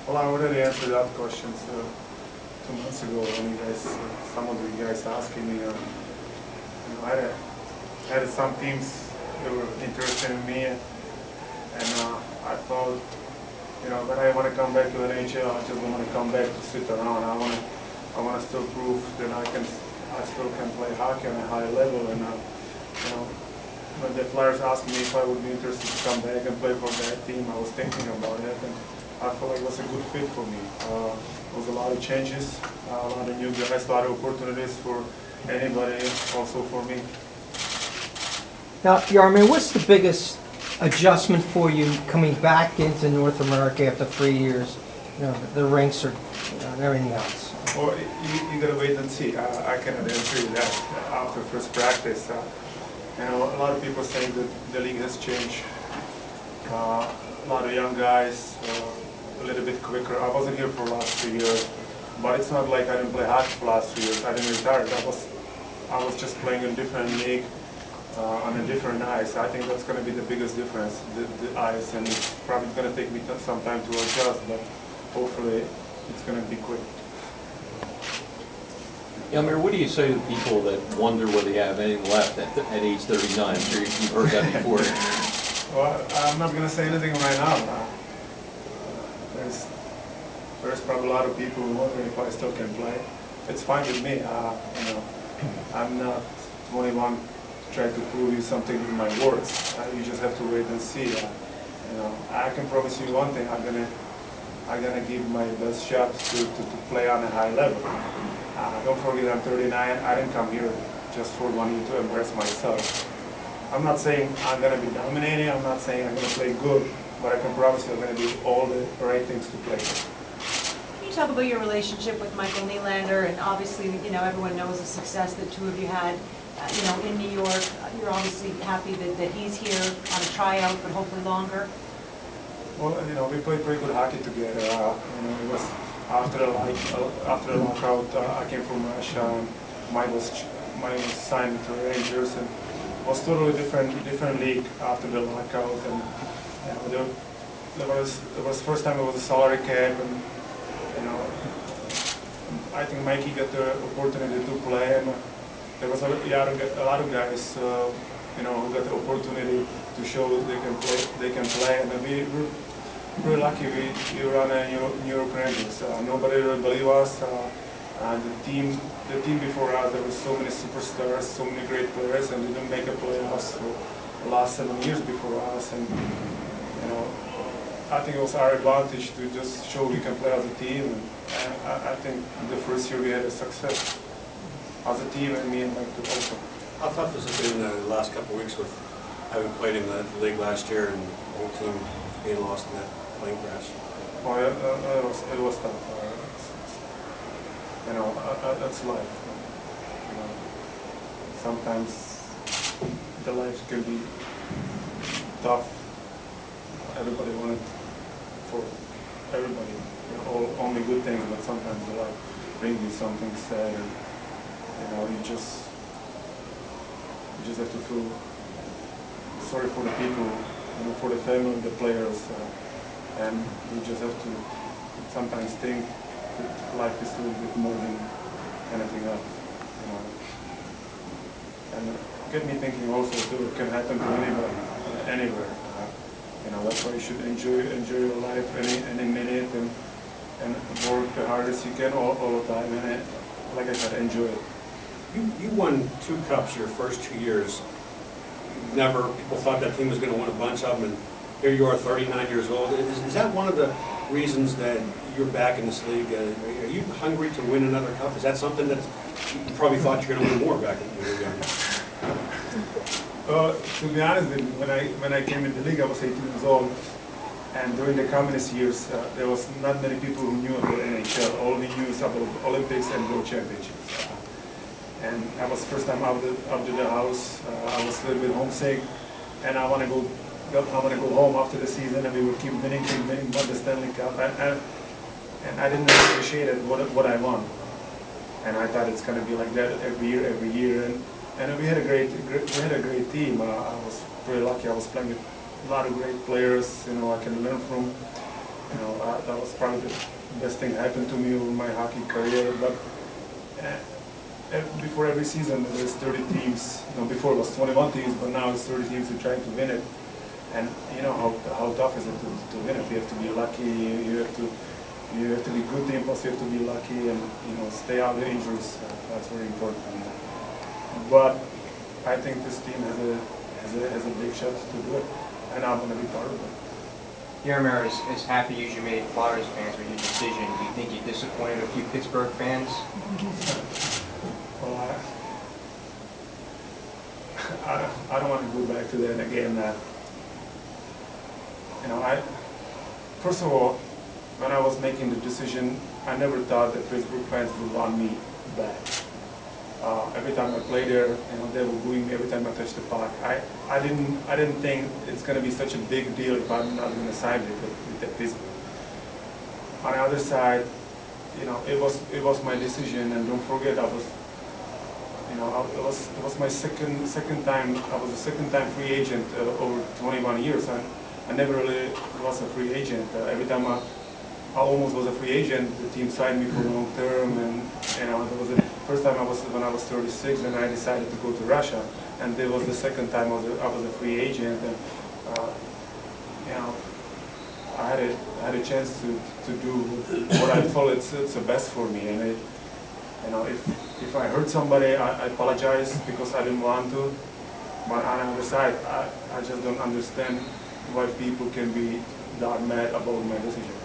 Well, I already answered that question 2 months ago when you guys, some of you guys asking me. I had some teams that were interested in me, and I thought, when I want to come back to NHL, I just don't want to come back to sit around. I want to still prove that I still can play hockey on a high level, and when the Flyers asked me if I would be interested to come back and play for that team, I was thinking about it, and I felt like it was a good fit for me. There was a lot of changes, a lot of new guys, a lot of opportunities for anybody, also for me. Now, Jaromir, what's the biggest adjustment for you coming back into North America after 3 years? The rinks are, and everything else. Well, you gotta wait and see. I cannot answer you that after first practice. A lot of people saying that the league has changed. A lot of young guys, a little bit quicker. I wasn't here for the last 3 years, but it's not like I didn't play hockey for the last 3 years. I didn't retire. I was just playing in a different league, on a different ice. I think that's going to be the biggest difference, the ice, and it's probably going to take me some time to adjust, but hopefully it's going to be quick. Jaromir, what do you say to people that wonder whether you have anything left at age 39? I'm sure you've heard that before. Well, I'm not going to say anything right now. There's probably a lot of people who wonder if I still can play. It's fine with me. I'm not 21 trying to prove you something with my words. You just have to wait and see. I can promise you one thing. I'm gonna give my best shot to play on a high level. Don't forget I'm 39. I didn't come here just for 1 year to impress myself. I'm not saying I'm gonna be dominating. I'm not saying I'm gonna play good, but I can promise you I'm gonna do all the right things to play. Can you talk about your relationship with Michael Nylander? And obviously, everyone knows the success that two of you had, in New York. You're obviously happy that he's here on a tryout, but hopefully longer. Well, we played pretty good hockey together. It was after the lockout. I came from Russia, and Mike was signed to the Rangers, and it was totally different league after the lockout. And it was the first time it was a salary cap, and I think Mikey got the opportunity to play, and there was a lot of guys, who got the opportunity to show that they can play, and we're lucky we run a New York Rangers. Nobody really believed us. And the team before us, there were so many superstars, so many great players, and they didn't make a playoffs for the last 7 years before us. And I think it was our advantage to just show we can play as a team. And I think the first year we had a success as a team, and me and Mike also. How tough has it been the last couple of weeks with having played in the league last year and the whole team being lost in that plane crash? Oh, yeah, it was tough. That's life. Sometimes the life can be tough. Everybody wanted for everybody, only good things, but sometimes the life brings you something sad, and you just have to feel sorry for the people, for the family, the players, and you just have to sometimes think that life is a little bit more than anything else, And get me thinking also too, it can happen to anybody, anywhere. That's why you should enjoy your life any minute, and work the hardest you can all the time, and like I said, enjoy it. You won 2 cups your first 2 years. People thought that team was going to win a bunch of them, and here you are 39 years old. Is that one of the reasons that you're back in this league? Are you hungry to win another cup? Is that something that you probably thought you were going to win more back in the league? To be honest with you, when I came in the league, I was 18 years old, and during the communist years, there was not many people who knew about NHL. All we knew is about Olympics and World Championships. And that was the first time out of the house. I was a little bit homesick, and I want to go home after the season, and we would keep winning, won the Stanley Cup, and I didn't really appreciate what I won. And I thought it's going to be like that every year, and we had a great team. I was very lucky. I was playing with a lot of great players, I can learn from. That was probably the best thing that happened to me over my hockey career. But before every season, there's 30 teams. Before it was 21 teams, but now it's 30 teams who are trying to win it. And you know how tough is it to win it? You have to be lucky. You have to be good team, plus you have to be lucky and stay out of the injuries. That's very important. But I think this team has a big shot to do it, and I'm going to be part of it. Jaromir, as happy as you made Flyers fans with your decision, do you think you disappointed a few Pittsburgh fans? Well, I don't want to go back to that again. First of all, when I was making the decision, I never thought that Pittsburgh fans would want me back. Every time I play there, they were booing me every time I touched the puck. I didn't think it's going to be such a big deal if I'm not going to sign with Pittsburgh. On the other side, it was my decision, and don't forget, it was my second time. I was a second-time free agent over 21 years. I never really was a free agent. Every time I almost was a free agent, the team signed me for long term, and it was the first time when I was 36, and I decided to go to Russia, and it was the second time I was a free agent, and I had a chance to do what I thought it's the best for me, and if I hurt somebody, I apologize because I didn't want to, but on the other side, I just don't understand why people can be that mad about my decision.